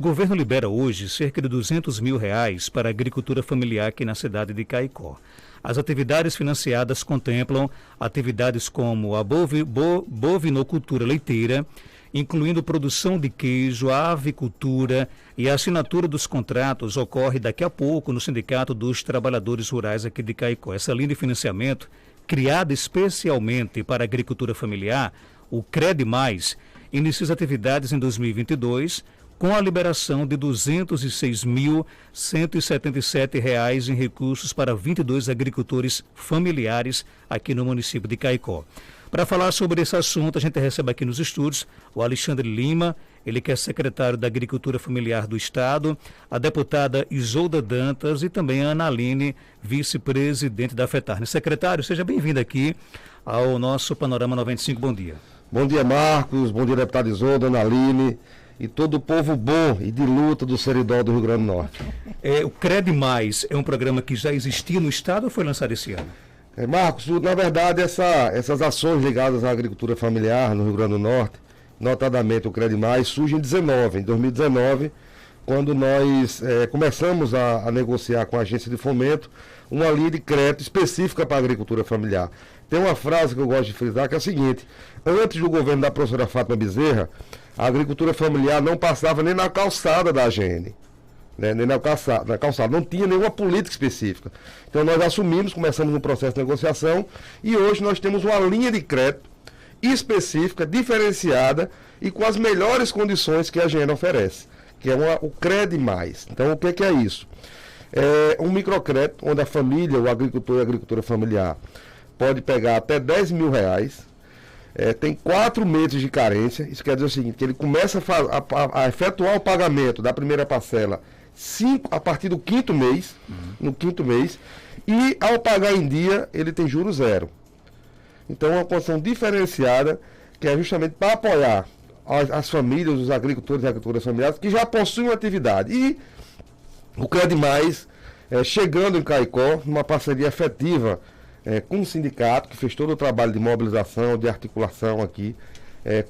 O governo libera hoje cerca de R$ 200 mil para a agricultura familiar aqui na cidade de Caicó. As atividades financiadas contemplam atividades como a bovinocultura leiteira, incluindo produção de queijo, a avicultura, e a assinatura dos contratos ocorre daqui a pouco no Sindicato dos Trabalhadores Rurais aqui de Caicó. Essa linha de financiamento, criada especialmente para a agricultura familiar, o CRED+, inicia as atividades em 2022, com a liberação de R$ 206.177 em recursos para 22 agricultores familiares aqui no município de Caicó. Para falar sobre esse assunto, a gente recebe aqui nos estúdios o Alexandre Lima, ele que é secretário da Agricultura Familiar do Estado, a deputada Isolda Dantas e também a Ana Aline, vice-presidente da FETARNE. Secretário, seja bem-vindo aqui ao nosso Panorama 95. Bom dia. Bom dia, Marcos. Bom dia, deputada Isolda, Ana Aline e todo o povo bom e de luta do Seridó do Rio Grande do Norte. O CRED+, é um programa que já existia no Estado ou foi lançado esse ano? Marcos, na verdade, essas ações ligadas à agricultura familiar no Rio Grande do Norte, notadamente o CRED+, surge em 2019, quando nós começamos a negociar com a agência de fomento uma linha de crédito específica para a agricultura familiar. Tem uma frase que eu gosto de frisar, que é a seguinte: antes do governo da professora Fátima Bezerra, a agricultura familiar não passava nem na calçada da AGN, né? Nem na calçada, não tinha nenhuma política específica. Então nós assumimos, começamos um processo de negociação e hoje nós temos uma linha de crédito específica, diferenciada e com as melhores condições que a AGN oferece, que é o CRED+. Então o que é isso? É um microcrédito onde a família, o agricultor e a agricultura familiar pode pegar até R$ 10 mil, tem 4 meses de carência. Isso quer dizer o seguinte, que ele começa a efetuar o pagamento da primeira parcela a partir do quinto mês, no quinto mês, e ao pagar em dia, ele tem juros zero. Então é uma condição diferenciada, que é justamente para apoiar as famílias, os agricultores e agricultoras familiares que já possuem uma atividade. E o CRED+, chegando em Caicó, numa parceria efetiva com o sindicato, que fez todo o trabalho de mobilização, de articulação aqui,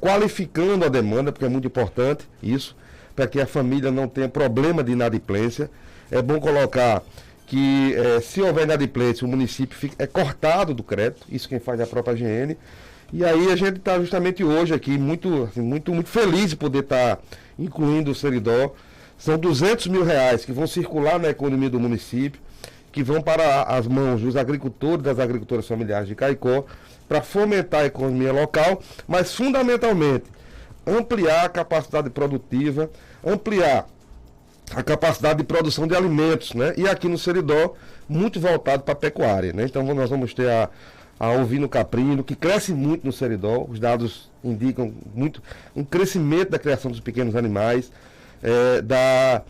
qualificando a demanda, porque é muito importante isso, para que a família não tenha problema de inadimplência. É bom colocar que se houver inadimplência, o município é cortado do crédito, isso quem faz é a própria AGN. E aí a gente está justamente hoje aqui muito feliz de poder estar incluindo o Seridó. São R$ 200 mil que vão circular na economia do município, que vão para as mãos dos agricultores e das agricultoras familiares de Caicó, para fomentar a economia local, mas fundamentalmente ampliar a capacidade produtiva, ampliar a capacidade de produção de alimentos, né? E aqui no Seridó, muito voltado para a pecuária, né? Então nós vamos ter a ovino caprino, que cresce muito no Seridó, os dados indicam muito um crescimento da criação dos pequenos animais, da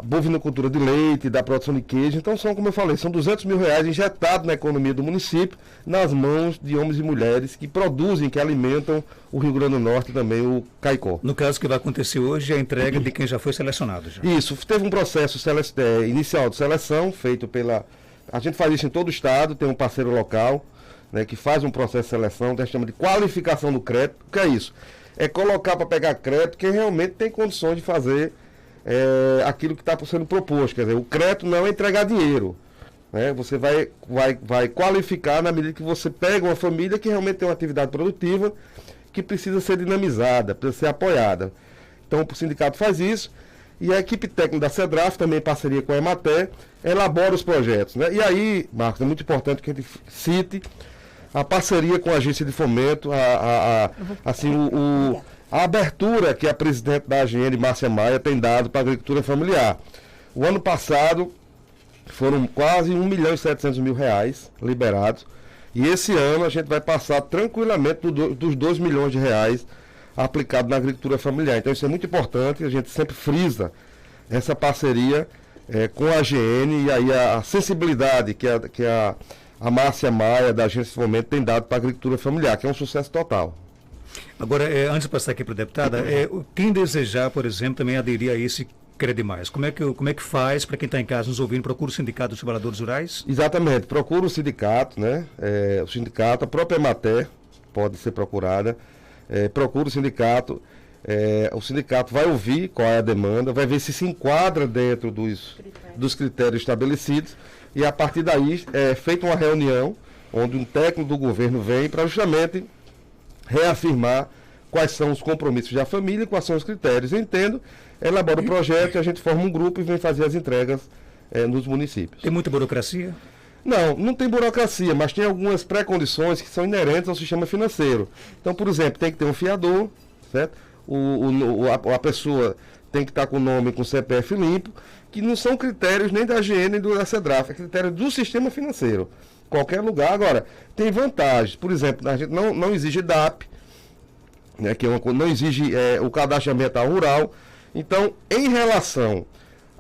bovinocultura de leite, da produção de queijo. Então como eu falei, são R$ 200 mil injetados na economia do município, nas mãos de homens e mulheres que produzem, que alimentam o Rio Grande do Norte e também o Caicó. No caso que vai acontecer hoje, é a entrega de quem já foi selecionado. Isso, teve um processo inicial de seleção feito pela... A gente faz isso em todo o estado, tem um parceiro local, né, que faz um processo de seleção, que a gente chama de qualificação do crédito. O que é isso? É colocar para pegar crédito quem realmente tem condições de fazer aquilo que está sendo proposto. Quer dizer, o crédito não é entregar dinheiro, né? Você vai qualificar na medida que você pega uma família que realmente tem uma atividade produtiva que precisa ser dinamizada, precisa ser apoiada. Então o sindicato faz isso e a equipe técnica da CEDRAF, também em parceria com a EMATER, elabora os projetos, né? E aí, Marcos, é muito importante que a gente cite a parceria com a agência de fomento, a abertura que a presidente da AGN, Márcia Maia, tem dado para a agricultura familiar. O ano passado foram quase R$ 1.700.000 liberados, e esse ano a gente vai passar tranquilamente dos R$ 2 milhões aplicados na agricultura familiar. Então isso é muito importante, a gente sempre frisa essa parceria com a AGN, e aí a sensibilidade que a Márcia Maia, da agência de fomento, tem dado para a agricultura familiar, que é um sucesso total. Agora, antes de passar aqui para a deputada, quem desejar, por exemplo, também aderir a esse CRED+, como é que faz para quem está em casa nos ouvindo? Procura o Sindicato dos Trabalhadores Rurais? Exatamente, procura o sindicato, né? O sindicato, a própria EMATER pode ser procurada, procura o sindicato. O sindicato vai ouvir qual é a demanda, vai ver se enquadra dentro dos critérios estabelecidos, e a partir daí é feita uma reunião onde um técnico do governo vem para justamente reafirmar quais são os compromissos da família e quais são os critérios. Eu entendo, elabora o projeto e a gente forma um grupo e vem fazer as entregas nos municípios. Tem muita burocracia? Não tem burocracia, mas tem algumas pré-condições que são inerentes ao sistema financeiro. Então, por exemplo, tem que ter um fiador, certo? A pessoa tem que estar com o nome, com o CPF limpo, que não são critérios nem da AGN nem da CEDRAF, é critério do sistema financeiro. Qualquer lugar. Agora, tem vantagens. Por exemplo, a gente não exige DAP, né, que não exige o cadastro ambiental rural. Então, em relação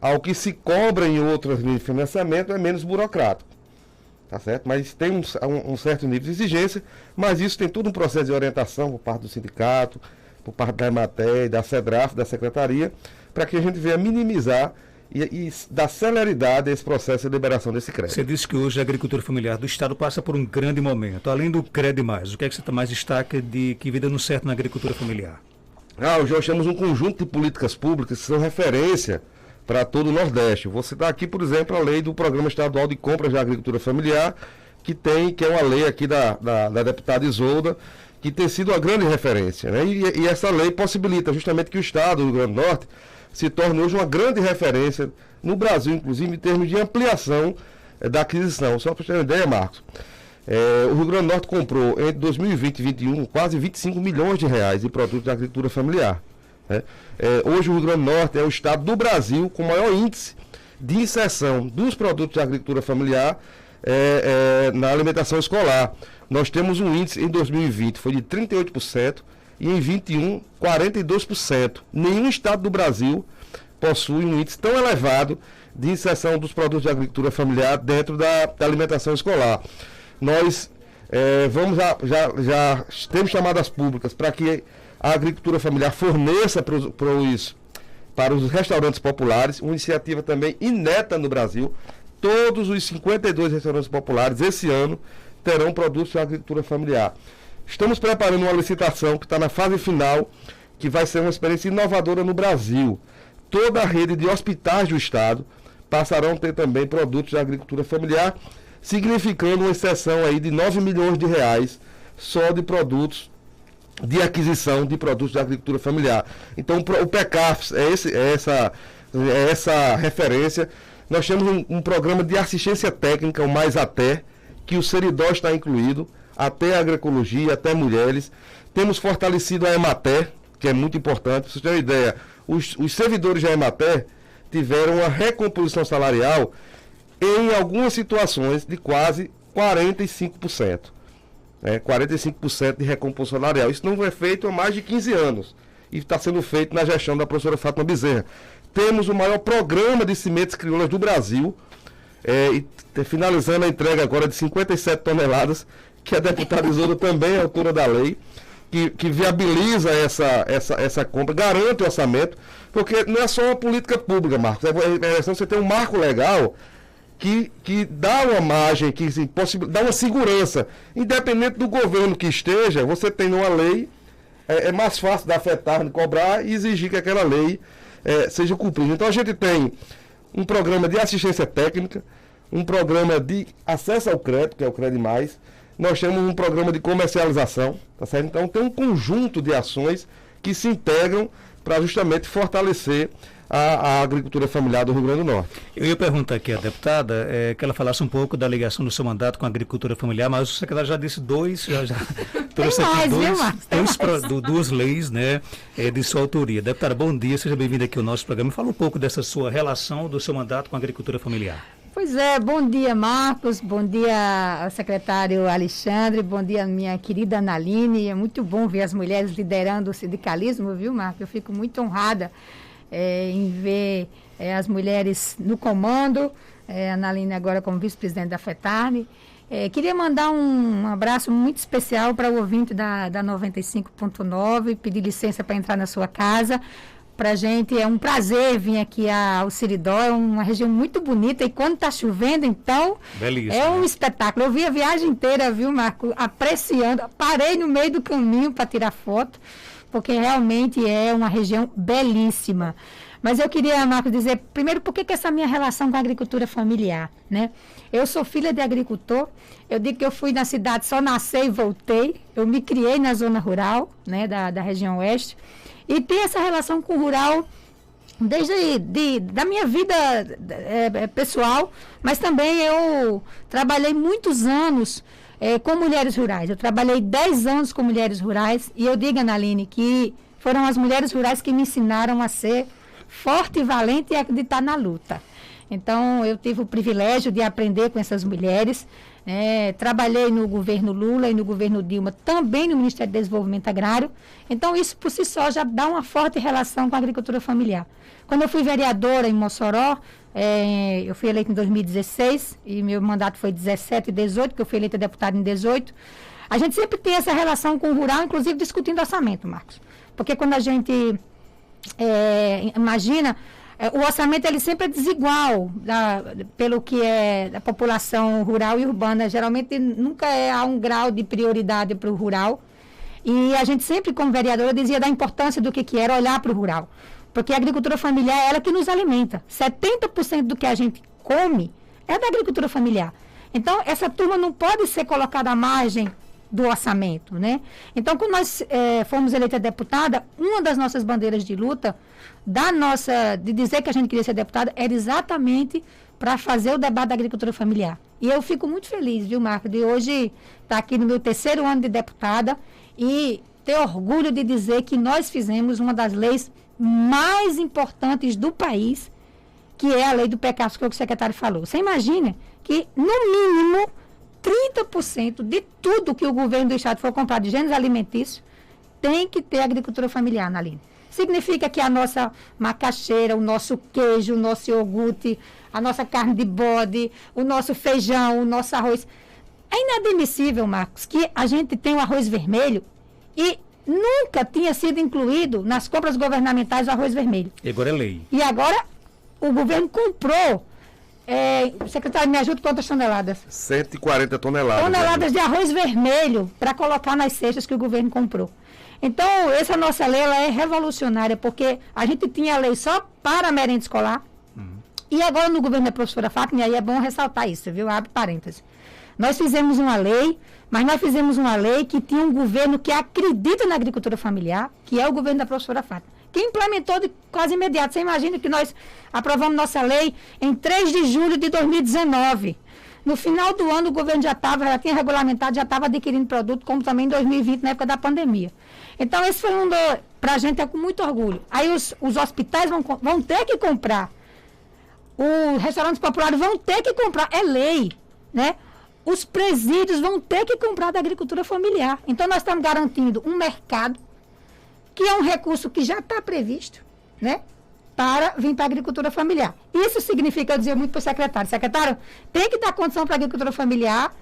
ao que se cobra em outras linhas de financiamento, é menos burocrático. Tá certo? Mas tem um certo nível de exigência, mas isso tem todo um processo de orientação por parte do sindicato, por parte da EMATER, da CEDRAF, da Secretaria, para que a gente venha minimizar e dar celeridade a esse processo de liberação desse crédito. Você disse que hoje a agricultura familiar do Estado passa por um grande momento. Além do Cred Mais, o que é que você mais destaca de que vida no certo na agricultura familiar? Hoje nós temos um conjunto de políticas públicas que são referência para todo o Nordeste. Vou citar aqui, por exemplo, a lei do Programa Estadual de Compras de Agricultura Familiar, que é uma lei aqui da deputada Isolda, que tem sido uma grande referência, né? E essa lei possibilita justamente que o Estado, o Rio Grande do Norte, se torne hoje uma grande referência no Brasil, inclusive em termos de ampliação da aquisição. Só para você ter uma ideia, Marcos, o Rio Grande do Norte comprou entre 2020 e 2021 quase 25 milhões de reais de produtos de agricultura familiar. Né? Hoje o Rio Grande do Norte é o estado do Brasil com o maior índice de inserção dos produtos de agricultura familiar na alimentação escolar. Nós temos um índice em 2020, foi de 38%, e em 21, 42%. Nenhum estado do Brasil possui um índice tão elevado de inserção dos produtos de agricultura familiar dentro da alimentação escolar. Nós já temos chamadas públicas para que a agricultura familiar forneça para os restaurantes populares, uma iniciativa também inédita no Brasil. Todos os 52 restaurantes populares esse ano terão produtos de agricultura familiar. Estamos preparando uma licitação que está na fase final, que vai ser uma experiência inovadora no Brasil. Toda a rede de hospitais do Estado passarão a ter também produtos de agricultura familiar, significando uma exceção aí de 9 milhões de reais só de produtos de aquisição de produtos de agricultura familiar. Então o PECAFS é essa referência. Nós temos um programa de assistência técnica, o Mais Até, que o Seridó está incluído, até a agroecologia, até mulheres. Temos fortalecido a EMATER, que é muito importante. Para vocês terem uma ideia, os servidores da EMATER tiveram uma recomposição salarial em algumas situações de quase 45%. 45% de recomposição salarial. Isso não foi feito há mais de 15 anos. E está sendo feito na gestão da professora Fátima Bezerra. Temos o maior programa de sementes crioulas do Brasil, finalizando a entrega agora de 57 toneladas, que a deputada Isolda também é autora da lei, que viabiliza essa compra, garante o orçamento, porque não é só uma política pública, Marcos, você tem um marco legal que dá uma margem, que assim, dá uma segurança, independente do governo que esteja, você tem uma lei, é mais fácil de afetar, de cobrar e exigir que aquela lei seja cumprida. Então a gente tem um programa de assistência técnica, um programa de acesso ao crédito, que é o Cred Mais. Nós temos um programa de comercialização, tá certo? Então tem um conjunto de ações que se integram para justamente fortalecer a agricultura familiar do Rio Grande do Norte. Eu ia perguntar aqui à deputada que ela falasse um pouco da ligação do seu mandato com a agricultura familiar, mas o secretário já disse trouxe aqui duas leis, né, de sua autoria. Deputada, bom dia, seja bem-vinda aqui ao nosso programa. Fala um pouco dessa sua relação, do seu mandato com a agricultura familiar. Pois é, bom dia, Marcos, bom dia ao secretário Alexandre, bom dia minha querida Analine. É muito bom ver as mulheres liderando o sindicalismo, viu, Marcos? Eu fico muito honrada em ver as mulheres no comando, a Analine agora como vice-presidente da FETARNE. Queria mandar um abraço muito especial para o ouvinte da 95.9, pedir licença para entrar na sua casa. Para a gente é um prazer vir aqui ao Seridó, é uma região muito bonita e quando está chovendo, então, belíssimo, é um espetáculo. Eu vi a viagem inteira, viu, Marco, apreciando, parei no meio do caminho para tirar foto, porque realmente é uma região belíssima. Mas eu queria, Marcos, dizer, primeiro, por que essa minha relação com a agricultura familiar, né? Eu sou filha de agricultor, eu digo que eu fui na cidade, só nasci e voltei, eu me criei na zona rural, né, da região oeste, e tenho essa relação com o rural desde da minha vida pessoal, mas também eu trabalhei muitos anos com mulheres rurais. Eu trabalhei 10 anos com mulheres rurais e eu digo, Analine, que foram as mulheres rurais que me ensinaram a ser forte e valente e acreditar na luta. Então, eu tive o privilégio de aprender com essas mulheres. Trabalhei no governo Lula e no governo Dilma, também no Ministério do Desenvolvimento Agrário. Então, isso por si só já dá uma forte relação com a agricultura familiar. Quando eu fui vereadora em Mossoró, eu fui eleita em 2016 e meu mandato foi 17 e 18, porque eu fui eleita deputada em 18. A gente sempre tem essa relação com o rural, inclusive discutindo orçamento, Marcos. Porque quando a gente imagina, o orçamento ele sempre é desigual pelo que é da população rural e urbana. Geralmente nunca há um grau de prioridade para o rural. E a gente sempre, como vereadora, dizia da importância do que era olhar para o rural. Porque a agricultura familiar é ela que nos alimenta. 70% do que a gente come é da agricultura familiar. Então, essa turma não pode ser colocada à margem do orçamento, né? Então, quando nós fomos eleita deputada, uma das nossas bandeiras de luta, de dizer que a gente queria ser deputada, era exatamente para fazer o debate da agricultura familiar. E eu fico muito feliz, viu, Marco, de hoje estar aqui no meu 3º ano de deputada e ter orgulho de dizer que nós fizemos uma das leis mais importantes do país, que é a lei do PECAF, que o secretário falou. Você imagina que, no mínimo, 30% de tudo que o governo do estado for comprar de gêneros alimentícios tem que ter agricultura familiar, Analine. Significa que a nossa macaxeira, o nosso queijo, o nosso iogurte, a nossa carne de bode, o nosso feijão, o nosso arroz. É inadmissível, Marcos, que a gente tem o arroz vermelho e nunca tinha sido incluído nas compras governamentais o arroz vermelho. E agora é lei. E agora o governo comprou. Secretário, me ajuda, quantas toneladas? 140 toneladas. Toneladas de arroz vermelho para colocar nas cestas que o governo comprou. Então, essa nossa lei ela é revolucionária, porque a gente tinha a lei só para a merenda escolar, e agora no governo da professora Fátima, e aí é bom ressaltar isso, viu? Abre parênteses. Nós fizemos uma lei, mas nós fizemos uma lei que tinha um governo que acredita na agricultura familiar, que é o governo da professora Fátima, que implementou de quase imediato. Você imagina que nós aprovamos nossa lei em 3 de julho de 2019. No final do ano, o governo já tinha regulamentado, já estava adquirindo produto, como também em 2020, na época da pandemia. Então, esse foi para a gente é com muito orgulho. Aí os hospitais vão ter que comprar, os restaurantes populares vão ter que comprar, é lei, né? Os presídios vão ter que comprar da agricultura familiar. Então, nós estamos garantindo um mercado, que é um recurso que já está previsto, né? Para vir para a agricultura familiar. Isso significa, eu dizia muito para o secretário, tem que dar condição para a agricultura familiar,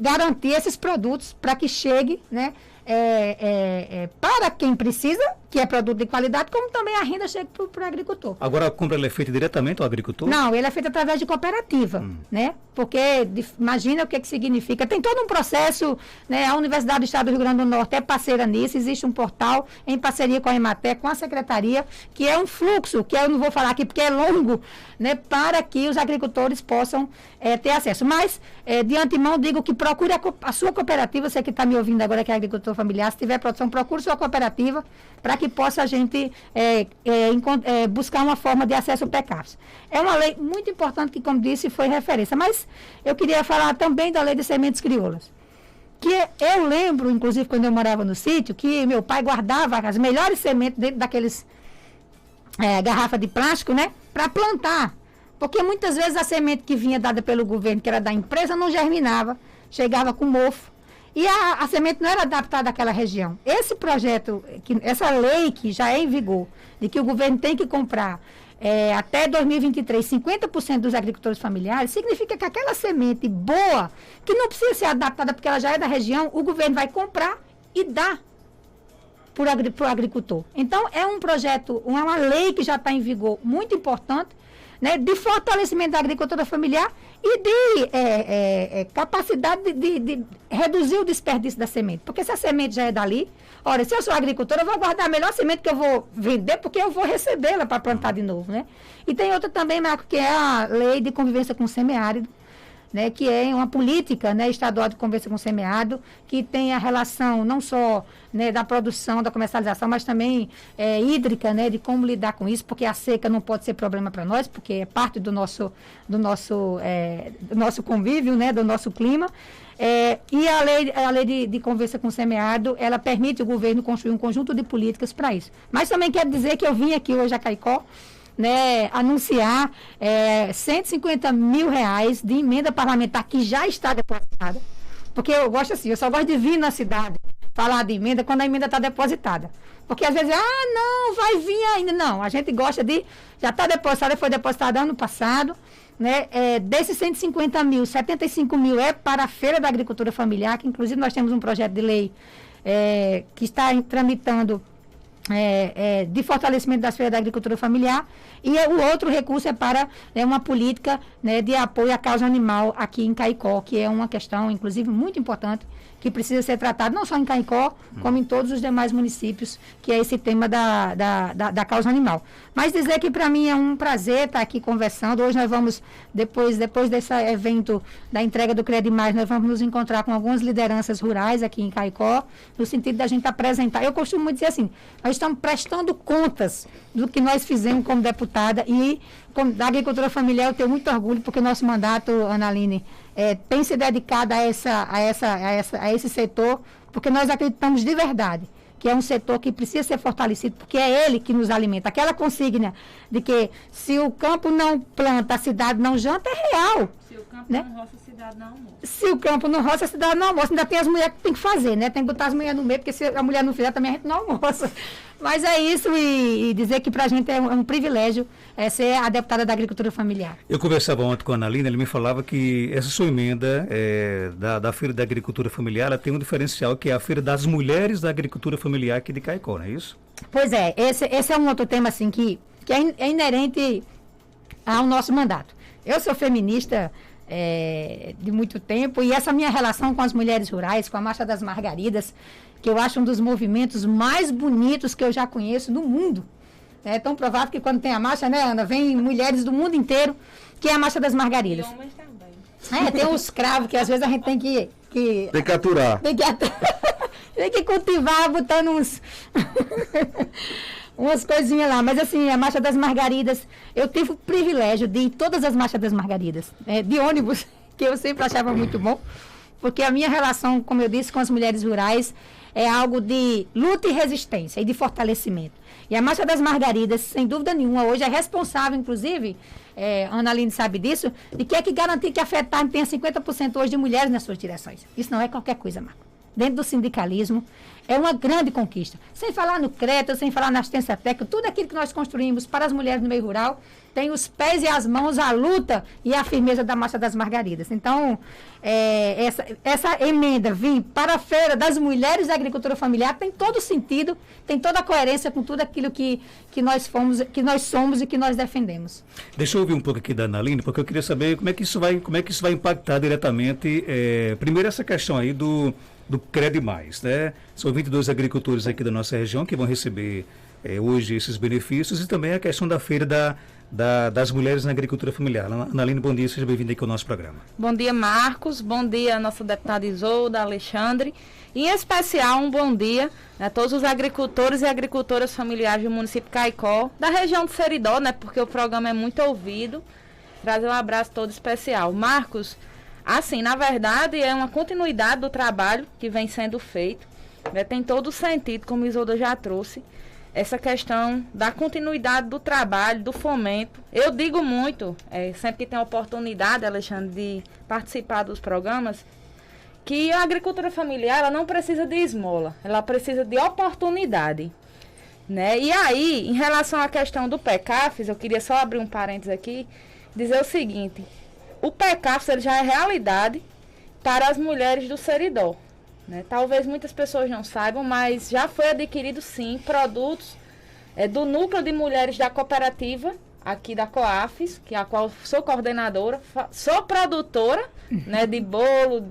garantir esses produtos para que chegue, né, para quem precisa, que é produto de qualidade, como também a renda chegue para o agricultor. Agora a compra é feita diretamente ao agricultor? Não, ele é feito através de cooperativa, né? Porque imagina o que significa. Tem todo um processo, né? A Universidade do Estado do Rio Grande do Norte é parceira nisso, existe um portal em parceria com a Emater, com a Secretaria, que é um fluxo, que eu não vou falar aqui porque é longo, né? Para que os agricultores possam ter acesso. Mas, de antemão, digo que procure a sua cooperativa, você que está me ouvindo agora que é agricultor familiar, se tiver produção, procure sua cooperativa, para que possa a gente buscar uma forma de acesso ao PECAF. É uma lei muito importante que, como disse, foi referência. Mas eu queria falar também da lei de sementes crioulas. Que eu lembro, inclusive, quando eu morava no sítio, que meu pai guardava as melhores sementes dentro daqueles garrafa de plástico, né? Para plantar. Porque muitas vezes a semente que vinha dada pelo governo, que era da empresa, não germinava, chegava com mofo. E a semente não era adaptada àquela região. Esse projeto, essa lei que já é em vigor, de que o governo tem que comprar até 2023 50% dos agricultores familiares, significa que aquela semente boa, que não precisa ser adaptada porque ela já é da região, o governo vai comprar e dar para o agricultor. Então, é um projeto, uma lei que já está em vigor, muito importante, né, de fortalecimento da agricultura familiar e de capacidade de reduzir o desperdício da semente. Porque se a semente já é dali, ora, se eu sou agricultora, eu vou guardar a melhor semente que eu vou vender, porque eu vou recebê-la para plantar de novo, né? E tem outra também, Marco, que é a lei de convivência com o semiárido, né, que é uma política, né, estadual de convivência com o semiárido, que tem a relação não só, né, da produção, da comercialização, mas também hídrica, né, de como lidar com isso, porque a seca não pode ser problema para nós, porque é parte do nosso convívio, né, do nosso clima. E a lei de convivência com o semiárido, ela permite o governo construir um conjunto de políticas para isso. Mas também quero dizer que eu vim aqui hoje a Caicó, né, anunciar 150 mil reais de emenda parlamentar que já está depositada, porque eu gosto assim, eu só gosto de vir na cidade falar de emenda quando a emenda está depositada, porque às vezes, não, vai vir ainda, não, a gente gosta de, já está depositada, foi depositada ano passado, né, desses 150 mil, 75 mil é para a Feira da Agricultura Familiar, que inclusive nós temos um projeto de lei que está tramitando de fortalecimento das feiras da agricultura familiar, e o outro recurso é para uma política, né, de apoio à causa animal aqui em Caicó, que é uma questão, inclusive, muito importante, que precisa ser tratada não só em Caicó, como em todos os demais municípios, que é esse tema da causa animal. Mas dizer que para mim é um prazer estar aqui conversando. Hoje nós vamos, depois desse evento da entrega do Credimais, nós vamos nos encontrar com algumas lideranças rurais aqui em Caicó, no sentido da gente apresentar. Eu costumo dizer assim, nós estamos prestando contas do que nós fizemos como deputada, e da agricultura familiar eu tenho muito orgulho, porque o nosso mandato, Analine, tem se dedicado a esse setor, porque nós acreditamos de verdade que é um setor que precisa ser fortalecido, porque é ele que nos alimenta. Aquela consigna de que se o campo não planta, a cidade não janta, é real. Se o campo, né, não roça, a cidade não almoça. Se o campo não roça, a cidade não almoça. Ainda tem as mulheres que tem que fazer, né? Tem que botar as mulheres no meio, porque se a mulher não fizer, também a gente não almoça. Mas é isso, e dizer que para a gente é um privilégio ser a deputada da Agricultura Familiar. Eu conversava ontem com a Analina, ele me falava que essa sua emenda da Feira da Agricultura Familiar, ela tem um diferencial, que é a Feira das Mulheres da Agricultura Familiar aqui de Caicó, não é isso? Pois é, esse é um outro tema assim, que é inerente ao nosso mandato. Eu sou feminista de muito tempo, e essa minha relação com as mulheres rurais, com a Marcha das Margaridas, que eu acho um dos movimentos mais bonitos que eu já conheço no mundo. É tão provável que quando tem a marcha, né, Ana, vem mulheres do mundo inteiro, que é a Marcha das Margaridas. E homens também. Tem uns cravos que às vezes a gente tem que tem que aturar. Tem que cultivar, botando umas coisinhas lá. Mas assim, a Marcha das Margaridas, eu tive o privilégio de ir em todas as Marchas das Margaridas, de ônibus, que eu sempre achava muito bom, porque a minha relação, como eu disse, com as mulheres rurais é algo de luta e resistência e de fortalecimento. E a Marcha das Margaridas, sem dúvida nenhuma, hoje é responsável, inclusive, Ana Aline sabe disso, de que é que garantir que a FETARM tenha 50% hoje de mulheres nas suas direções. Isso não é qualquer coisa, Marco. Dentro do sindicalismo, é uma grande conquista. Sem falar no CRETA, sem falar na assistência técnica, tudo aquilo que nós construímos para as mulheres no meio rural, tem os pés e as mãos, a luta e a firmeza da Marcha das Margaridas. Então, essa emenda vir para a Feira das Mulheres da Agricultura Familiar tem todo o sentido, tem toda a coerência com tudo aquilo que nós somos e que nós defendemos. Deixa eu ouvir um pouco aqui da Analine, porque eu queria saber como é que isso vai impactar diretamente, primeiro essa questão aí do Credimais, né? São 22 agricultores aqui da nossa região que vão receber hoje esses benefícios, e também a questão da feira das mulheres na agricultura familiar. Analine, bom dia, seja bem-vinda aqui ao nosso programa. Bom dia, Marcos, bom dia, nossa deputada Isolda, Alexandre, e em especial um bom dia a todos os agricultores e agricultoras familiares do município de Caicó, da região do Seridó, né, porque o programa é muito ouvido. Trazer um abraço todo especial. Marcos, assim, na verdade, é uma continuidade do trabalho que vem sendo feito, né, tem todo o sentido, como a Isolda já trouxe, essa questão da continuidade do trabalho, do fomento. Eu digo muito, sempre que tem a oportunidade, Alexandre, de participar dos programas, que a agricultura familiar ela não precisa de esmola, ela precisa de oportunidade. Né? E aí, em relação à questão do PECAFES, eu queria só abrir um parênteses aqui, dizer o seguinte: o PECAFES ele já é realidade para as mulheres do Seridó. né? Talvez muitas pessoas não saibam, mas já foi adquirido, sim, produtos do núcleo de mulheres da cooperativa, aqui da COAFES, que a qual sou coordenadora, sou produtora, né, de bolo,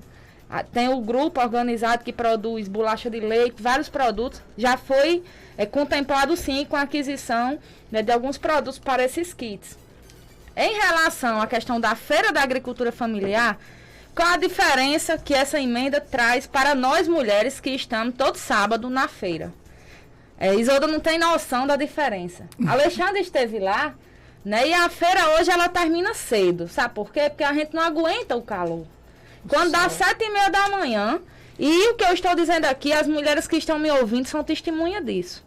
tem o grupo organizado que produz bolacha de leite, vários produtos, já foi contemplado, sim, com a aquisição, né, de alguns produtos para esses kits. Em relação à questão da Feira da Agricultura Familiar, qual a diferença que essa emenda traz para nós mulheres que estamos todo sábado na feira? Isolda não tem noção da diferença. Alexandre esteve lá, né, e a feira hoje ela termina cedo. Sabe por quê? Porque a gente não aguenta o calor. Quando dá 7h30 da manhã, e o que eu estou dizendo aqui, as mulheres que estão me ouvindo são testemunha disso,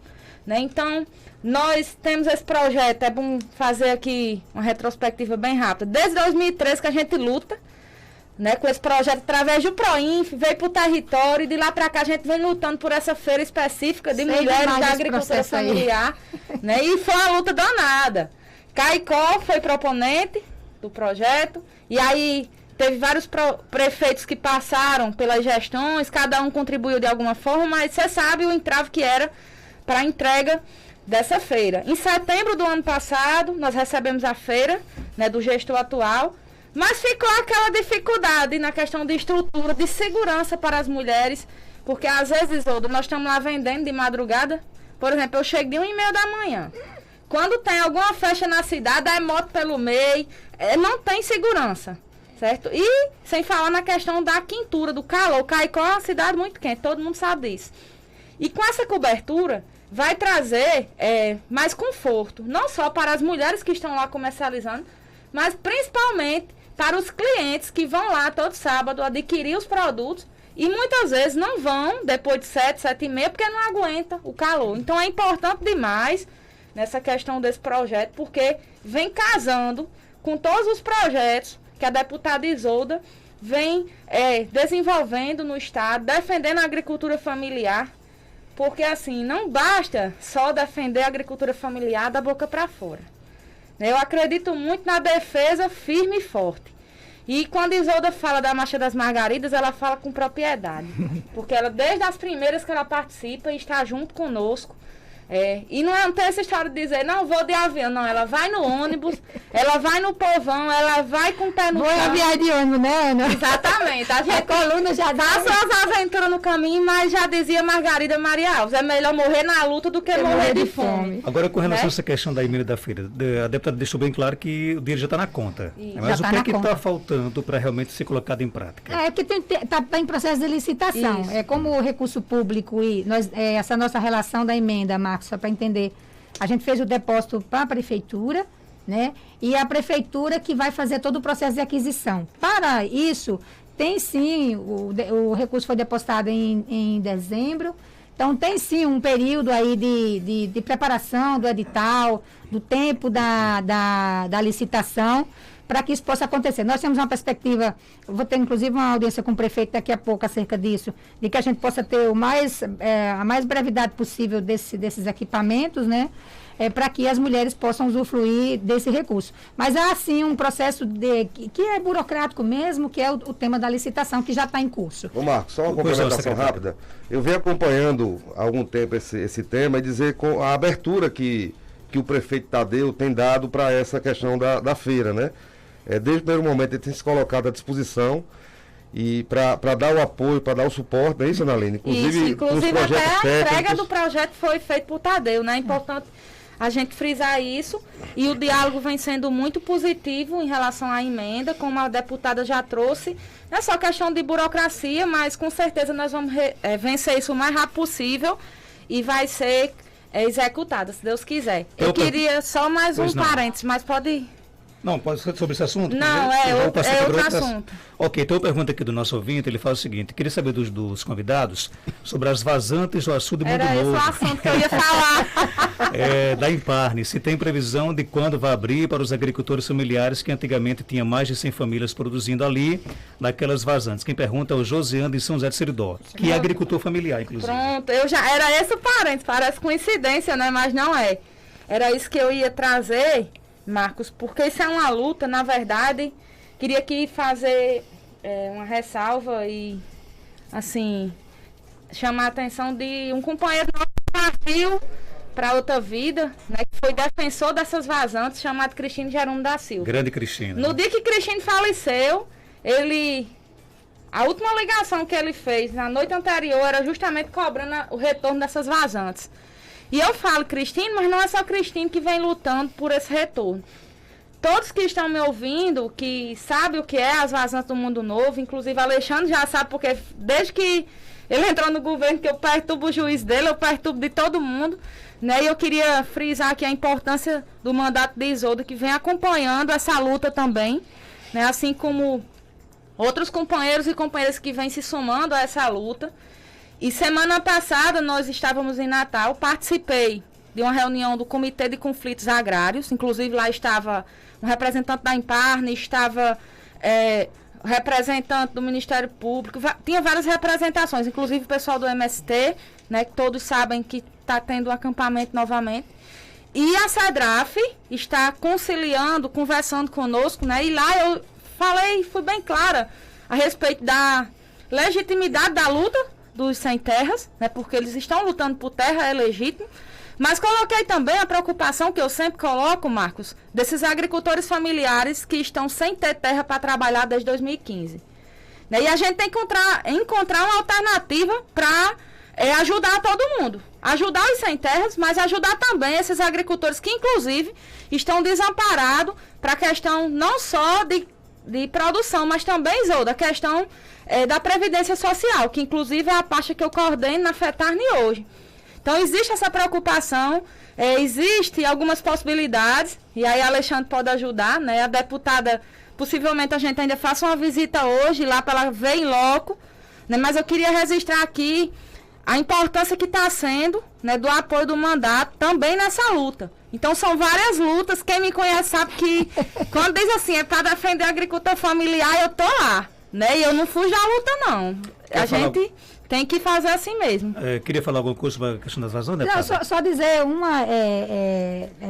né? Então, nós temos esse projeto, é bom fazer aqui uma retrospectiva bem rápida. Desde 2013 que a gente luta, né, com esse projeto através do Proinf, veio para o território, e de lá para cá a gente vem lutando por essa feira específica de mulheres da agricultura familiar, né, e foi uma luta danada. Caicó foi proponente do projeto, e aí teve vários prefeitos que passaram pelas gestões, cada um contribuiu de alguma forma, mas você sabe o entrave que era para a entrega dessa feira. Em setembro do ano passado, nós recebemos a feira, né, do gestor atual, mas ficou aquela dificuldade na questão de estrutura, de segurança para as mulheres, porque às vezes, nós estamos lá vendendo de madrugada. Por exemplo, eu chego de 1h30 da manhã. Quando tem alguma festa na cidade, é moto pelo meio, não tem segurança, certo? E sem falar na questão da quentura, do calor. Caicó é uma cidade muito quente, todo mundo sabe disso. E com essa cobertura, vai trazer mais conforto, não só para as mulheres que estão lá comercializando, mas principalmente para os clientes que vão lá todo sábado adquirir os produtos e muitas vezes não vão depois de 7h30, porque não aguenta o calor. Então é importante demais nessa questão desse projeto, porque vem casando com todos os projetos que a deputada Isolda vem desenvolvendo no estado, defendendo a agricultura familiar, porque assim, não basta só defender a agricultura familiar da boca para fora. Eu acredito muito na defesa firme e forte. E quando Isolda fala da Marcha das Margaridas, ela fala com propriedade. Porque ela, desde as primeiras que ela participa, está junto conosco. E não tem essa história de dizer, não, vou de avião. Não, ela vai no ônibus, ela vai no povão, ela vai com o pé no chão. Vou aviar de ônibus, né, Ana? Exatamente. A gente coluna já dá suas aventuras no caminho, mas já dizia Margarida Maria Alves, é melhor morrer na luta do que morrer de fome. Agora, com relação a essa questão da emenda da feira, a deputada deixou bem claro que o dinheiro já está na conta. Isso. Mas o que está faltando para realmente ser colocado em prática? Porque está em processo de licitação. Isso. Como o recurso público e essa nossa relação da emenda, Marcos, só para entender, a gente fez o depósito para a prefeitura, né? E a prefeitura que vai fazer todo o processo de aquisição. Para isso, tem sim, o recurso foi depositado em dezembro, então tem sim um período aí de preparação do edital, do tempo da licitação, para que isso possa acontecer. Nós temos uma perspectiva, eu vou ter inclusive uma audiência com o prefeito daqui a pouco acerca disso, de que a gente possa ter a mais brevidade possível desses equipamentos, né? Para que as mulheres possam usufruir desse recurso. Mas há, sim, um processo que é burocrático mesmo, que é o tema da licitação, que já está em curso. Ô Marcos, só uma complementação rápida. Eu venho acompanhando há algum tempo esse tema e dizer com a abertura que o prefeito Tadeu tem dado para essa questão da feira, né? Desde o primeiro momento ele tem se colocado à disposição e para dar o apoio, para dar o suporte, não é isso, Analine? Inclusive até a entrega do projeto foi feito por Tadeu, né? É importante a gente frisar isso, e o diálogo vem sendo muito positivo em relação à emenda, como a deputada já trouxe. Não é só questão de burocracia, mas com certeza nós vamos vencer isso o mais rápido possível e vai ser executada, se Deus quiser. Eu queria só mais um parênteses, mas pode ir. Não, pode ser sobre esse assunto? Não, outro assunto. Ok, então a pergunta aqui do nosso ouvinte, ele fala o seguinte, queria saber dos convidados sobre as vazantes do açude Mundo Novo. Era esse o assunto que eu ia falar. Da Imparne, se tem previsão de quando vai abrir para os agricultores familiares, que antigamente tinha mais de 100 famílias produzindo ali, naquelas vazantes. Quem pergunta é o Josiane de São José de Seridó, que é agricultor familiar, inclusive. Pronto, era esse o parênteses, parece coincidência, né? Mas não é. Era isso que eu ia trazer, Marcos, porque isso é uma luta, na verdade. Queria aqui fazer uma ressalva e, assim, chamar a atenção de um companheiro nosso que partiu para outra vida, né, que foi defensor dessas vazantes, chamado Cristino Jerônimo da Silva. Grande Cristino. No dia que Cristino faleceu, a última ligação que ele fez na noite anterior era justamente cobrando o retorno dessas vazantes. E eu falo Cristino, mas não é só Cristino que vem lutando por esse retorno. Todos que estão me ouvindo, que sabem o que é as vazantes do Mundo Novo, inclusive Alexandre já sabe, porque desde que ele entrou no governo, que eu perturbo o juiz dele, eu perturbo de todo mundo, né? E eu queria frisar aqui a importância do mandato de Isolda, que vem acompanhando essa luta também, né? Assim como outros companheiros e companheiras que vêm se somando a essa luta. E semana passada nós estávamos em Natal, participei de uma reunião do Comitê de Conflitos Agrários, inclusive lá estava um representante da Imparne, estava representante do Ministério Público, tinha várias representações, inclusive o pessoal do MST, né, que todos sabem que está tendo um acampamento novamente. E a CEDRAF está conciliando, conversando conosco, né, e lá eu fui bem clara a respeito da legitimidade da luta dos sem terras, né, porque eles estão lutando por terra, é legítimo, mas coloquei também a preocupação que eu sempre coloco, Marcos, desses agricultores familiares que estão sem ter terra para trabalhar desde 2015. Né, e a gente tem que encontrar uma alternativa para ajudar todo mundo. Ajudar os sem terras, mas ajudar também esses agricultores que, inclusive, estão desamparados para a questão não só de produção, mas também, Isolda, a questão da Previdência Social, que inclusive é a pasta que eu coordeno na FETARNE hoje. Então, existe essa preocupação, existe algumas possibilidades, e aí a Alexandre pode ajudar, né? A deputada, possivelmente a gente ainda faça uma visita hoje, lá para ela ver em loco, né? Mas eu queria registrar aqui a importância que está sendo, né, do apoio do mandato também nessa luta. Então, são várias lutas. Quem me conhece sabe que, quando diz assim, é para defender a agricultura familiar, eu tô lá, né? E eu não fujo da luta, não. A gente tem que fazer assim mesmo. Queria falar alguma coisa sobre a questão das vazões, né? Não, só dizer uma,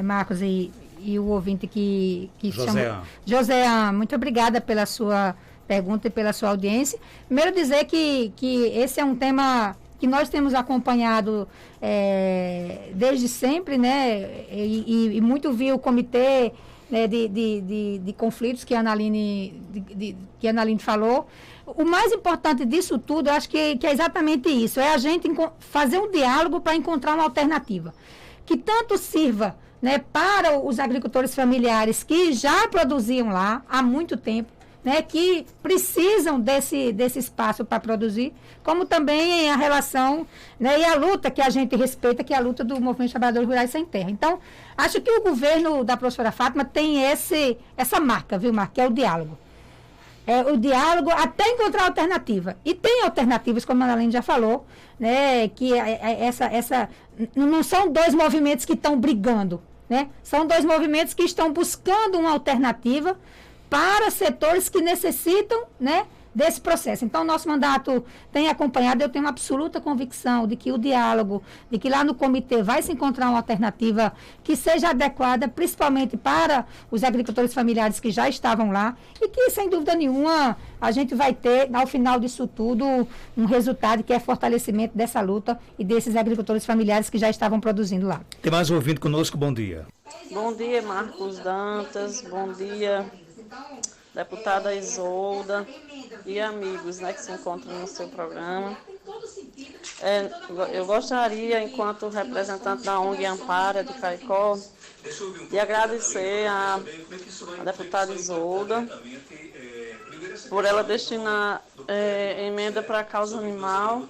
Marcos e o ouvinte que chama... José, muito obrigada pela sua pergunta e pela sua audiência. Primeiro dizer que esse é um tema que nós temos acompanhado desde sempre, né? E muito vi o comitê, né, de conflitos que a Analine falou. O mais importante disso tudo, eu acho que é exatamente isso, é a gente fazer um diálogo para encontrar uma alternativa, que tanto sirva, né, para os agricultores familiares que já produziam lá há muito tempo, né, que precisam desse espaço para produzir, como também a relação, né, e a luta que a gente respeita, que é a luta do Movimento de Trabalhadores Rurais Sem Terra. Então, acho que o governo da professora Fátima tem essa marca, viu, Marca, que é o diálogo. O diálogo até encontrar alternativa. E tem alternativas, como a Analine já falou, né, que não são dois movimentos que estão brigando, né? São dois movimentos que estão buscando uma alternativa para setores que necessitam, né, desse processo. Então, nosso mandato tem acompanhado, eu tenho uma absoluta convicção de que o diálogo, de que lá no comitê vai se encontrar uma alternativa que seja adequada, principalmente para os agricultores familiares que já estavam lá, e que, sem dúvida nenhuma, a gente vai ter, ao final disso tudo, um resultado que é fortalecimento dessa luta e desses agricultores familiares que já estavam produzindo lá. Tem mais um ouvinte conosco, bom dia. Bom dia, Marcos Dantas, bom dia, deputada Isolda e amigos, né, que se encontram no seu programa. Eu gostaria, enquanto representante da ONG Ampara de Caicó, de agradecer a deputada Isolda por ela destinar emenda para a causa animal.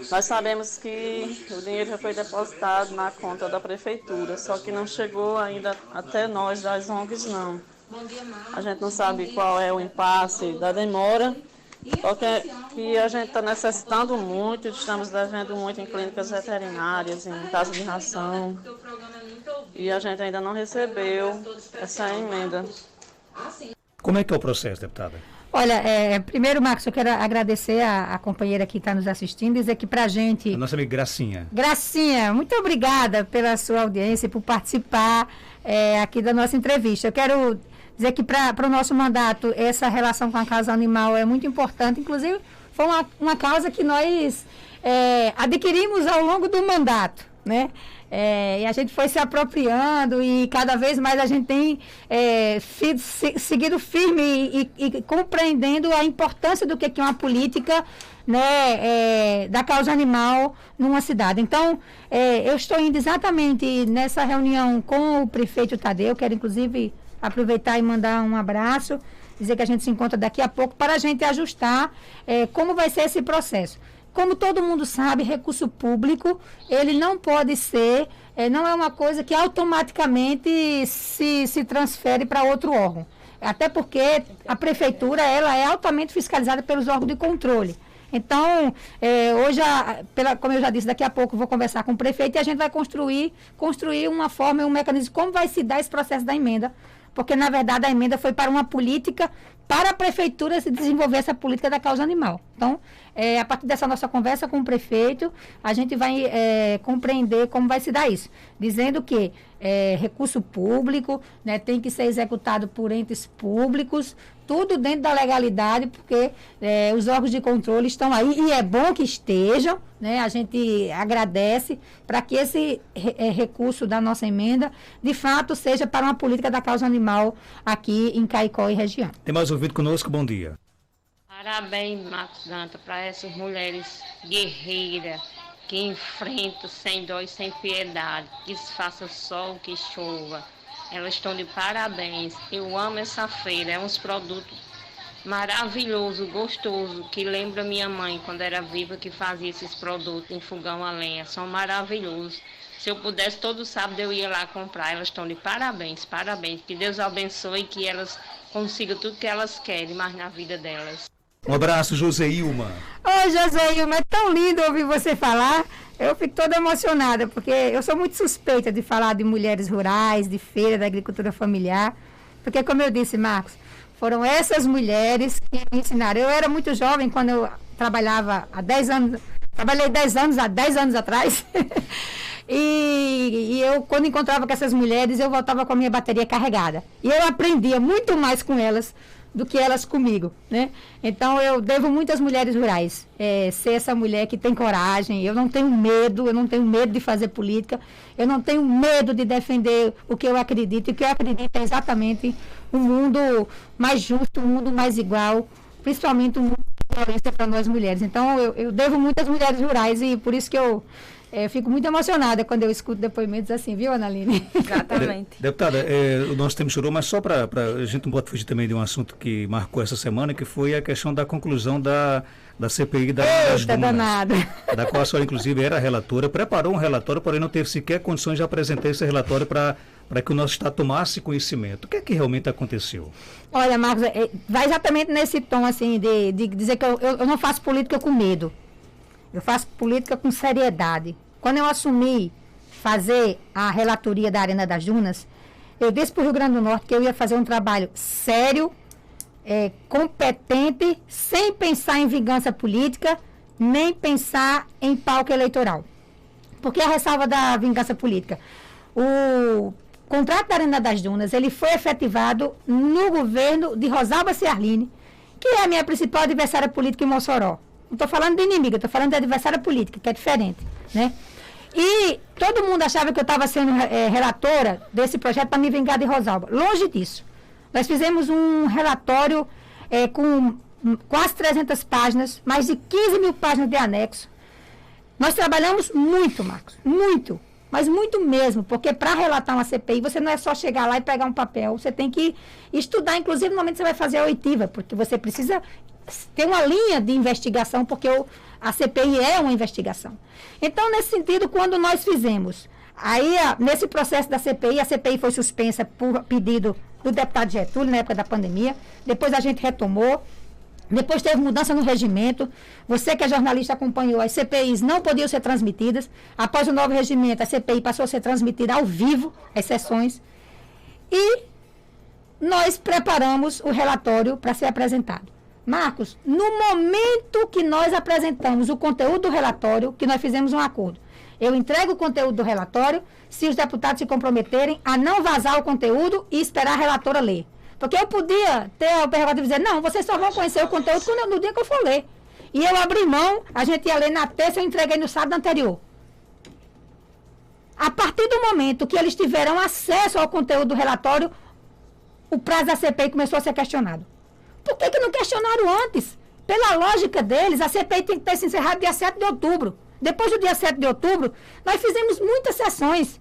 Nós sabemos que o dinheiro já foi depositado na conta da prefeitura, só que não chegou ainda até nós das ONGs, não. A gente não sabe qual é o impasse da demora, porque que a gente está necessitando muito, estamos devendo muito em clínicas veterinárias, em casa de ração, e a gente ainda não recebeu essa emenda. Como é que é o processo, deputada? Olha, primeiro, Marcos, eu quero agradecer a companheira que está nos assistindo, dizer que para a gente... A nossa amiga Gracinha. Gracinha, muito obrigada pela sua audiência e por participar aqui da nossa entrevista. Eu quero dizer que para o nosso mandato, essa relação com a causa animal é muito importante. Inclusive, foi uma causa que nós adquirimos ao longo do mandato, né? E a gente foi se apropriando e cada vez mais a gente tem seguido firme e compreendendo a importância do que é uma política, né, da causa animal numa cidade. Então, eu estou indo exatamente nessa reunião com o prefeito Tadeu, quero inclusive aproveitar e mandar um abraço, dizer que a gente se encontra daqui a pouco para a gente ajustar como vai ser esse processo. Como todo mundo sabe, recurso público, ele não pode ser, não é uma coisa que automaticamente se transfere para outro órgão. Até porque a prefeitura, ela é altamente fiscalizada pelos órgãos de controle. Então, hoje, como eu já disse, daqui a pouco eu vou conversar com o prefeito e a gente vai construir uma forma e um mecanismo de como vai se dar esse processo da emenda, porque, na verdade, a emenda foi para uma política, para a prefeitura se desenvolver essa política da causa animal. Então, a partir dessa nossa conversa com o prefeito, a gente vai compreender como vai se dar isso, dizendo que recurso público, né, tem que ser executado por entes públicos, tudo dentro da legalidade, porque os órgãos de controle estão aí, e é bom que estejam, né, a gente agradece para que esse recurso da nossa emenda, de fato, seja para uma política da causa animal aqui em Caicó e região. Tem mais ouvido conosco, bom dia. Parabéns, Marcos Danta, para essas mulheres guerreiras que enfrentam sem dó e sem piedade, que se faça sol, que chova. Elas estão de parabéns. Eu amo essa feira, é uns produtos maravilhosos, gostosos, que lembra minha mãe, quando era viva, que fazia esses produtos em fogão a lenha. São maravilhosos. Se eu pudesse, todo sábado eu ia lá comprar. Elas estão de parabéns, parabéns. Que Deus abençoe e que elas consigam tudo que elas querem, mais na vida delas. Um abraço, Joseilma. Ô, Joseilma, é tão lindo ouvir você falar. Eu fico toda emocionada, porque eu sou muito suspeita de falar de mulheres rurais, de feira, da agricultura familiar. Porque, como eu disse, Marcos, foram essas mulheres que me ensinaram. Eu era muito jovem quando eu trabalhava há 10 anos. Trabalhei 10 anos atrás. E eu, quando encontrava com essas mulheres, eu voltava com a minha bateria carregada. E eu aprendia muito mais com elas do que elas comigo, né? Então, eu devo muito às mulheres rurais, ser essa mulher que tem coragem. Eu não tenho medo de fazer política, eu não tenho medo de defender o que eu acredito, e o que eu acredito é exatamente um mundo mais justo, um mundo mais igual, principalmente um mundo de violência para nós mulheres. Então, eu devo muito às mulheres rurais, e por isso que eu fico muito emocionada quando eu escuto depoimentos assim, viu, Analine? Exatamente. Deputada, o nosso tempo chorou, mas só para a gente não pode fugir também de um assunto que marcou essa semana, que foi a questão da conclusão da CPI das dunas, da qual a senhora, inclusive, era relatora, preparou um relatório, porém não teve sequer condições de apresentar esse relatório para que o nosso Estado tomasse conhecimento. O que é que realmente aconteceu? Olha, Marcos, vai exatamente nesse tom, assim, de dizer que eu não faço política com medo. Eu faço política com seriedade. Quando eu assumi fazer a relatoria da Arena das Dunas, eu disse para o Rio Grande do Norte que eu ia fazer um trabalho sério, competente, sem pensar em vingança política, nem pensar em palco eleitoral. Porque a ressalva da vingança política? O contrato da Arena das Dunas, ele foi efetivado no governo de Rosalba Ciarline, que é a minha principal adversária política em Mossoró. Não estou falando de inimiga, estou falando de adversária política, que é diferente, né? E todo mundo achava que eu estava sendo relatora desse projeto para me vingar de Rosalba. Longe disso. Nós fizemos um relatório com quase 300 páginas, mais de 15 mil páginas de anexo. Nós trabalhamos muito, Marcos, muito, mas muito mesmo, porque para relatar uma CPI, você não é só chegar lá e pegar um papel, você tem que estudar, inclusive no momento que você vai fazer a oitiva, porque você precisa ter uma linha de investigação, porque a CPI é uma investigação. Então, nesse sentido, quando nós fizemos, aí nesse processo da CPI, a CPI foi suspensa por pedido do deputado Getúlio, na época da pandemia, depois a gente retomou, depois teve mudança no regimento, você que é jornalista acompanhou, as CPIs não podiam ser transmitidas, após o novo regimento, a CPI passou a ser transmitida ao vivo, as sessões, e nós preparamos o relatório para ser apresentado. Marcos, no momento que nós apresentamos o conteúdo do relatório, que nós fizemos um acordo, eu entrego o conteúdo do relatório, se os deputados se comprometerem a não vazar o conteúdo e esperar a relatora ler. Porque eu podia ter a prerrogativa de dizer, não, vocês só vão conhecer o conteúdo no dia que eu for ler. E eu abri mão, a gente ia ler na terça, eu entreguei no sábado anterior. A partir do momento que eles tiveram acesso ao conteúdo do relatório, o prazo da CPI começou a ser questionado. Por que não questionaram antes? Pela lógica deles, a CPI tem que ter se encerrado dia 7 de outubro. Depois do dia 7 de outubro, nós fizemos muitas sessões.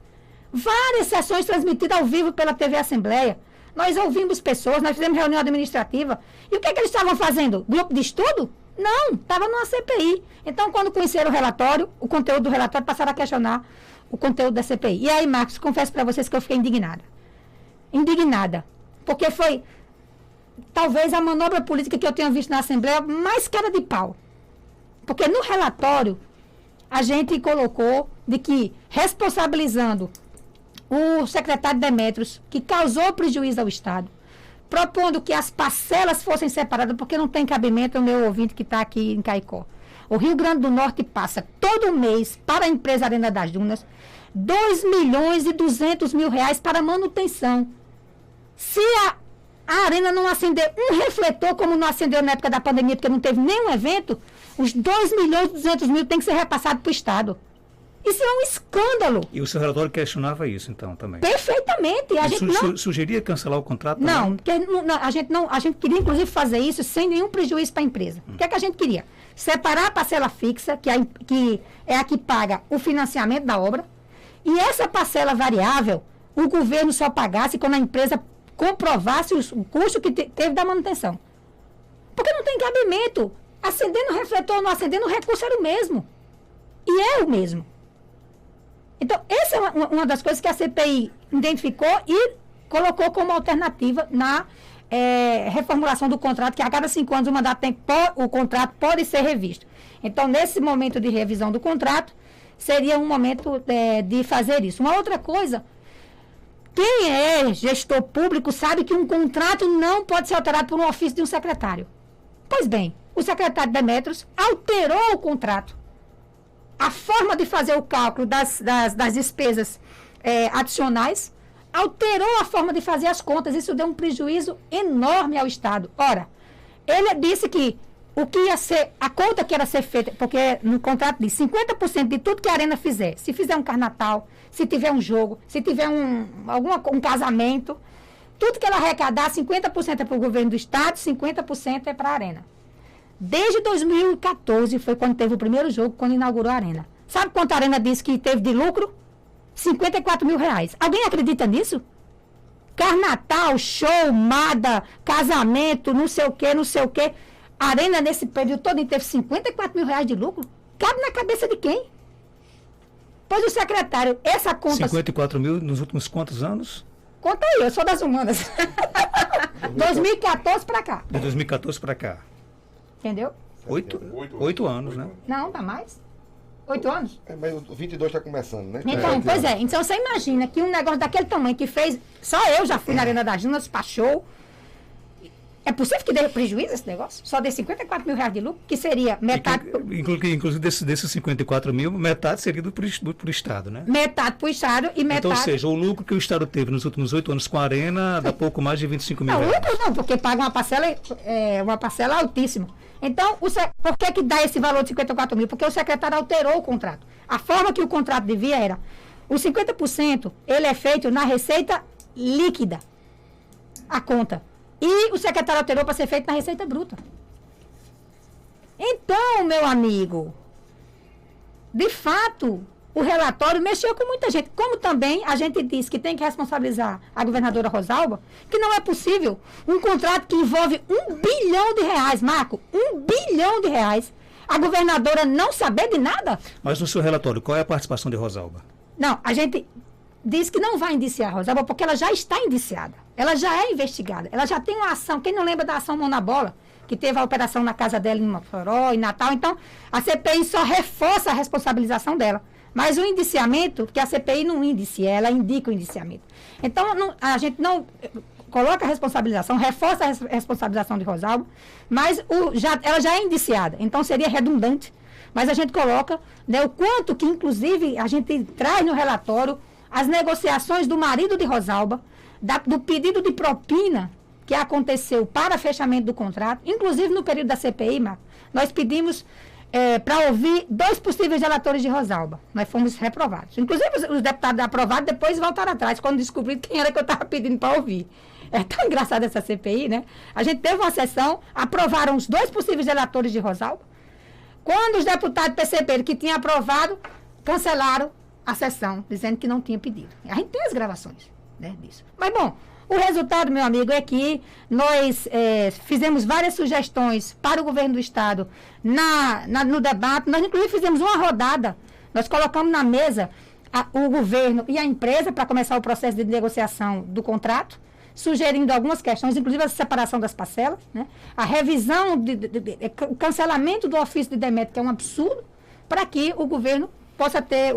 Várias sessões transmitidas ao vivo pela TV Assembleia. Nós ouvimos pessoas, nós fizemos reunião administrativa. E o que eles estavam fazendo? Grupo de estudo? Não, estava numa CPI. Então, quando conheceram o relatório, o conteúdo do relatório, passaram a questionar o conteúdo da CPI. E aí, Marcos, confesso para vocês que eu fiquei indignada. Indignada. Porque foi, talvez, a manobra política que eu tenha visto na Assembleia mais cara de pau. Porque no relatório, a gente colocou de que, responsabilizando o secretário Demétrios, que causou prejuízo ao Estado, propondo que as parcelas fossem separadas, porque não tem cabimento o meu ouvinte que está aqui em Caicó. O Rio Grande do Norte passa todo mês para a empresa Arena das Dunas 2.200.000 reais para manutenção. Se a Arena não acender um refletor, como não acendeu na época da pandemia, porque não teve nenhum evento, os 2.200.000 tem que ser repassado para o Estado. Isso é um escândalo. E o seu relatório questionava isso, então, também? Perfeitamente. A gente não sugeria cancelar o contrato? Não, porque a gente queria, inclusive, fazer isso sem nenhum prejuízo para a empresa. O que é que a gente queria? Separar a parcela fixa, que é a que paga o financiamento da obra, e essa parcela variável, o governo só pagasse quando a empresa comprovasse o custo que teve da manutenção. Porque não tem cabimento. Acendendo o refletor ou não acendendo, o recurso era o mesmo. E é o mesmo. Então, essa é uma das coisas que a CPI identificou e colocou como alternativa na reformulação do contrato, que a cada 5 anos o contrato pode ser revisto. Então, nesse momento de revisão do contrato, seria um momento de fazer isso. Uma outra coisa, quem é gestor público sabe que um contrato não pode ser alterado por um ofício de um secretário. Pois bem, o secretário Demétrios alterou o contrato. A forma de fazer o cálculo das despesas adicionais alterou a forma de fazer as contas. Isso deu um prejuízo enorme ao Estado. Ora, ele disse que o que ia ser, a conta que ia ser feita, porque no contrato diz 50% de tudo que a Arena fizer, se fizer um carnaval, se tiver um jogo, se tiver um casamento, tudo que ela arrecadar, 50% é para o governo do Estado, 50% é para a Arena. Desde 2014 foi quando teve o primeiro jogo, quando inaugurou a Arena. Sabe quanto a Arena disse que teve de lucro? 54 mil reais. Alguém acredita nisso? Carnatal, show, mada, casamento, não sei o quê, não sei o quê. A Arena, nesse período todo, teve 54 mil reais de lucro. Cabe na cabeça de quem? Pois o secretário, essa conta... 54 mil nos últimos quantos anos? Conta aí, eu sou das humanas. 2014 para cá. De 2014 para cá. Entendeu? 8 anos, né? Não, dá mais. 8 anos? Mas o 22 está começando, né? Então, pois é. Então, você imagina que um negócio daquele tamanho que fez... Só eu já fui na Arena das Dunas, para show. É possível que dê prejuízo esse negócio? Só dê 54 mil reais de lucro, que seria metade... Inclusive, desses 54 mil, metade seria para o Estado, né? Metade para o Estado e metade... Então, ou seja, o lucro que o Estado teve nos últimos 8 anos com a Arena dá pouco mais de 25 mil reais. Não, não, porque paga uma parcela altíssima. Então, por que dá esse valor de 54 mil? Porque o secretário alterou o contrato. A forma que o contrato devia era, os 50%, ele é feito na receita líquida, a conta. E o secretário alterou para ser feito na receita bruta. Então, meu amigo, de fato, o relatório mexeu com muita gente. Como também a gente disse que tem que responsabilizar a governadora Rosalba, que não é possível um contrato que envolve R$1 bilhão, Marco, R$1 bilhão, a governadora não saber de nada? Mas no seu relatório, qual é a participação de Rosalba? Não, a gente diz que não vai indiciar a Rosalba porque ela já está indiciada. Ela já é investigada. Ela já tem uma ação. Quem não lembra da ação Mão na Bola? Que teve a operação na casa dela em Mossoró, em Natal. Então, a CPI só reforça a responsabilização dela. Mas o indiciamento, que a CPI não indicia, ela indica o indiciamento. Então, a gente não coloca a responsabilização, reforça a responsabilização de Rosalba, mas ela já é indiciada. Então, seria redundante. Mas a gente coloca, né, o quanto que, inclusive, a gente traz no relatório as negociações do marido de Rosalba, do pedido de propina que aconteceu para fechamento do contrato, inclusive no período da CPI, Marcos, nós pedimos para ouvir 2 possíveis relatores de Rosalba. Nós fomos reprovados. Inclusive, os deputados aprovados depois voltaram atrás, quando descobriram quem era que eu estava pedindo para ouvir. É tão engraçada essa CPI, né? A gente teve uma sessão, aprovaram os 2 possíveis relatores de Rosalba. Quando os deputados perceberam que tinha aprovado, cancelaram a sessão, dizendo que não tinha pedido. A gente tem as gravações, né, disso. Mas, bom, o resultado, meu amigo, é que nós fizemos várias sugestões para o governo do Estado no debate. Nós, inclusive, fizemos uma rodada. Nós colocamos na mesa o governo e a empresa para começar o processo de negociação do contrato, sugerindo algumas questões, inclusive a separação das parcelas, né? A revisão, o cancelamento do ofício de demérito, que é um absurdo, para que o governo possa ter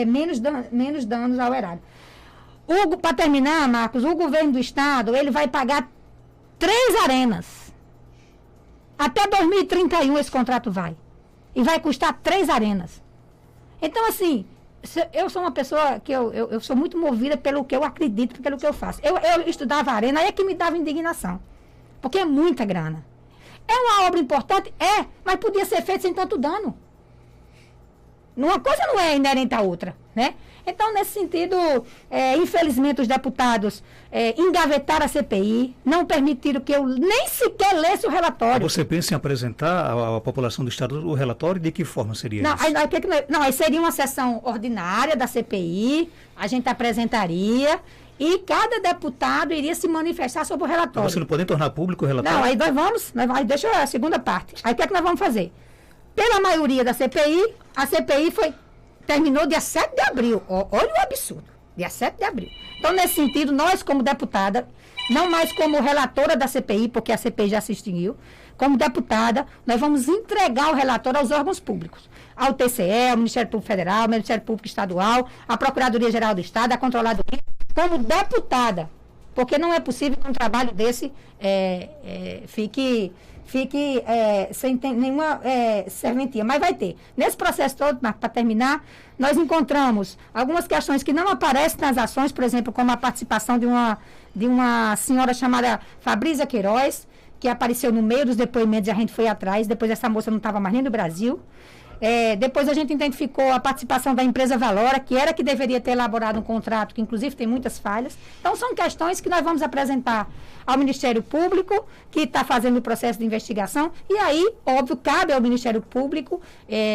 menos danos ao erário. Para terminar, Marcos, o governo do Estado, ele vai pagar 3 arenas. Até 2031 esse contrato vai. E vai custar 3 arenas. Então, assim, eu sou uma pessoa que eu sou muito movida pelo que eu acredito, pelo que eu faço. Eu estudava a arena, aí é que me dava indignação. Porque é muita grana. É uma obra importante? É, mas podia ser feita sem tanto dano. Uma coisa não é inerente à outra, né? Então, nesse sentido, infelizmente, os deputados engavetaram a CPI, não permitiram que eu nem sequer lesse o relatório. Você pensa em apresentar à população do Estado o relatório? De que forma seria isso? Aí seria uma sessão ordinária da CPI, a gente apresentaria e cada deputado iria se manifestar sobre o relatório. Mas você não pode tornar público o relatório? Não, aí deixa a segunda parte. Aí o que é que nós vamos fazer? Pela maioria da CPI, a CPI terminou dia 7 de abril. Olha o absurdo. Dia 7 de abril. Então, nesse sentido, nós, como deputada, não mais como relatora da CPI, porque a CPI já se extinguiu, como deputada, nós vamos entregar o relatório aos órgãos públicos. Ao TCE, ao Ministério Público Federal, ao Ministério Público Estadual, à Procuradoria-Geral do Estado, à Controladoria, como deputada. Porque não é possível que um trabalho desse fique sem nenhuma serventia, mas vai ter. Nesse processo todo, para terminar, nós encontramos algumas questões que não aparecem nas ações, por exemplo, como a participação de uma senhora chamada Fabrícia Queiroz, que apareceu no meio dos depoimentos e a gente foi atrás, depois essa moça não estava mais nem no Brasil. Depois a gente identificou a participação da empresa Valora, que era que deveria ter elaborado um contrato, que inclusive tem muitas falhas. Então, são questões que nós vamos apresentar ao Ministério Público, que está fazendo o processo de investigação, e aí, óbvio, cabe ao Ministério Público,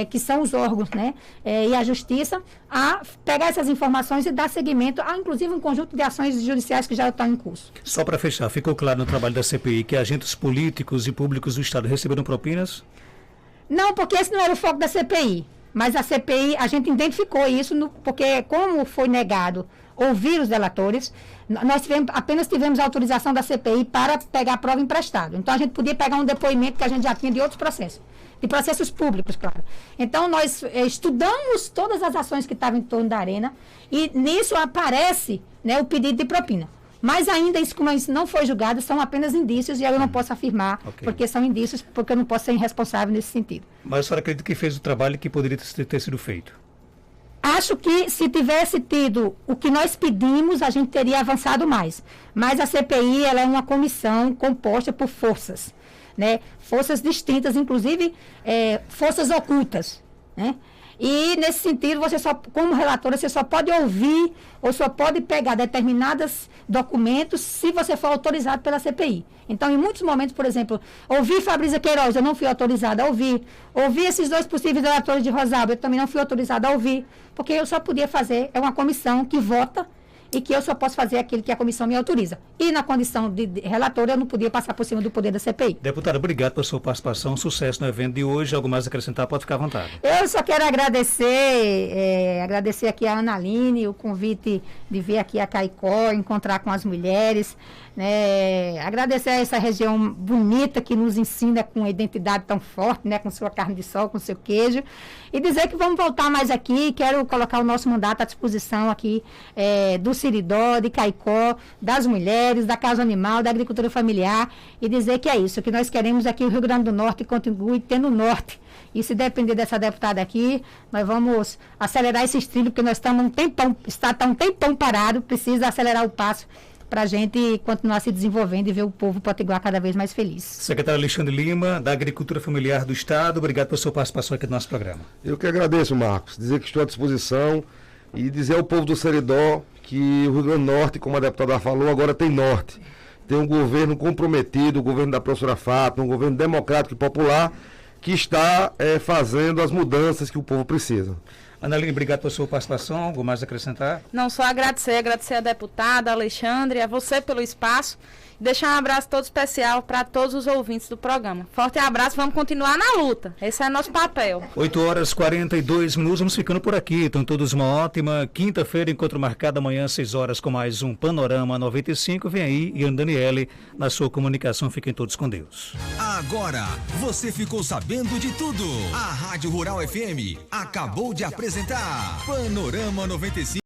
que são os órgãos, né, e a Justiça, a pegar essas informações e dar seguimento a, inclusive, um conjunto de ações judiciais que já estão em curso. Só para fechar, ficou claro no trabalho da CPI que agentes políticos e públicos do Estado receberam propinas? Não, porque esse não era o foco da CPI. Mas a CPI, a gente identificou isso, porque como foi negado ouvir os delatores, nós apenas tivemos autorização da CPI para pegar a prova emprestada. Então, a gente podia pegar um depoimento que a gente já tinha de outros processos. De processos públicos, claro. Então, nós estudamos todas as ações que estavam em torno da arena e nisso aparece, né, o pedido de propina. Mas ainda isso, como isso não foi julgado, são apenas indícios e eu não posso afirmar, porque são indícios, porque eu não posso ser irresponsável nesse sentido. Mas a senhora acredita que fez o trabalho que poderia ter sido feito? Acho que se tivesse tido o que nós pedimos, a gente teria avançado mais. Mas a CPI, ela é uma comissão composta por forças, né? Forças distintas, inclusive forças ocultas, né? E, nesse sentido, como relatora, você só pode ouvir ou só pode pegar determinados documentos se você for autorizado pela CPI. Então, em muitos momentos, por exemplo, ouvir Fabrícia Queiroz, eu não fui autorizada a ouvir. Ouvir esses 2 possíveis relatores de Rosalba, eu também não fui autorizada a ouvir. Porque eu só podia fazer, é uma comissão que vota e que eu só posso fazer aquilo que a comissão me autoriza. E na condição de relatora, eu não podia passar por cima do poder da CPI. Deputada, obrigado pela sua participação, sucesso no evento de hoje. Algo mais a acrescentar, pode ficar à vontade. Eu só quero agradecer aqui a Analine, o convite de vir aqui a Caicó, encontrar com as mulheres, né? Agradecer a essa região bonita que nos ensina com uma identidade tão forte, né? Com sua carne de sol, com seu queijo, e dizer que vamos voltar mais aqui. Quero colocar o nosso mandato à disposição aqui do Seridó, de Caicó, das mulheres, da Casa Animal, da agricultura familiar, e dizer que é isso, que nós queremos aqui o Rio Grande do Norte continue tendo norte. E se depender dessa deputada aqui, nós vamos acelerar esse trilho, porque nós estamos está um tempão parado, precisa acelerar o passo para a gente continuar se desenvolvendo e ver o povo potiguar cada vez mais feliz. Secretário Alexandre Lima, da Agricultura Familiar do Estado, obrigado pela sua participação aqui no nosso programa. Eu que agradeço, Marcos. Dizer que estou à disposição e dizer ao povo do Seridó que o Rio Grande do Norte, como a deputada falou, agora tem norte. Tem um governo comprometido, o governo da professora Fátima, um governo democrático e popular, que está fazendo as mudanças que o povo precisa. Analine, obrigado pela sua participação. Algo mais a acrescentar? Não, só agradecer a deputada Alexandre, a você pelo espaço. Deixar um abraço todo especial para todos os ouvintes do programa. Forte abraço, vamos continuar na luta. Esse é nosso papel. 8h42, vamos ficando por aqui. Então todos uma ótima quinta-feira, encontro marcado amanhã às 6 horas com mais um Panorama 95. Vem aí, Ian Daniele, na sua comunicação. Fiquem todos com Deus. Agora, você ficou sabendo de tudo. A Rádio Rural FM acabou de apresentar Panorama 95.